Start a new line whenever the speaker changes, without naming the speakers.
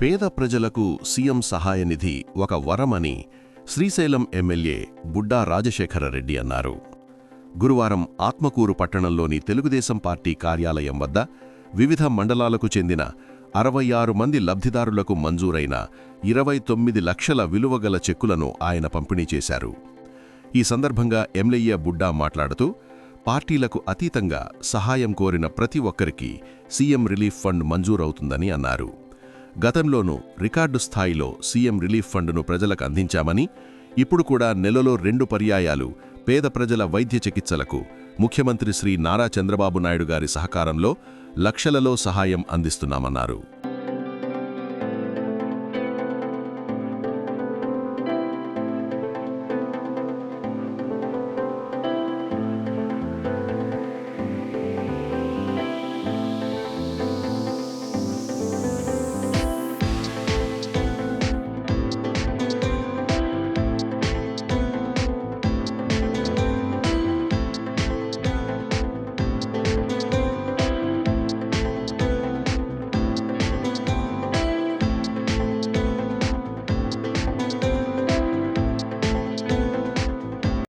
పేద ప్రజలకు సీఎం సహాయ నిధి ఒక వరమని శ్రీశైలం ఎమ్మెల్యే బుడ్డా రాజశేఖరరెడ్డి అన్నారు. గురువారం ఆత్మకూరు పట్టణంలోని తెలుగుదేశం పార్టీ కార్యాలయం వద్ద వివిధ మండలాలకు చెందిన 66 మంది లబ్ధిదారులకు మంజూరైన 29 లక్షల విలువగల చెక్కులను ఆయన పంపిణీ చేశారు. ఈ సందర్భంగా ఎమ్మెల్యే బుడ్డా మాట్లాడుతూ, పార్టీలకు అతీతంగా సహాయం కోరిన ప్రతి ఒక్కరికి సీఎం రిలీఫ్ ఫండ్ మంజూరవుతుందని అన్నారు. గతంలోనూ రికార్డు స్థాయిలో సీఎం రిలీఫ్ ఫండ్ను ప్రజలకు అందించామని, ఇప్పుడు కూడా నెలలో 2 పర్యాయాలు పేద ప్రజల వైద్య చికిత్సలకు ముఖ్యమంత్రి శ్రీ నారా చంద్రబాబు నాయుడు గారి సహకారంలో లక్షలలో సహాయం అందిస్తున్నామన్నారు.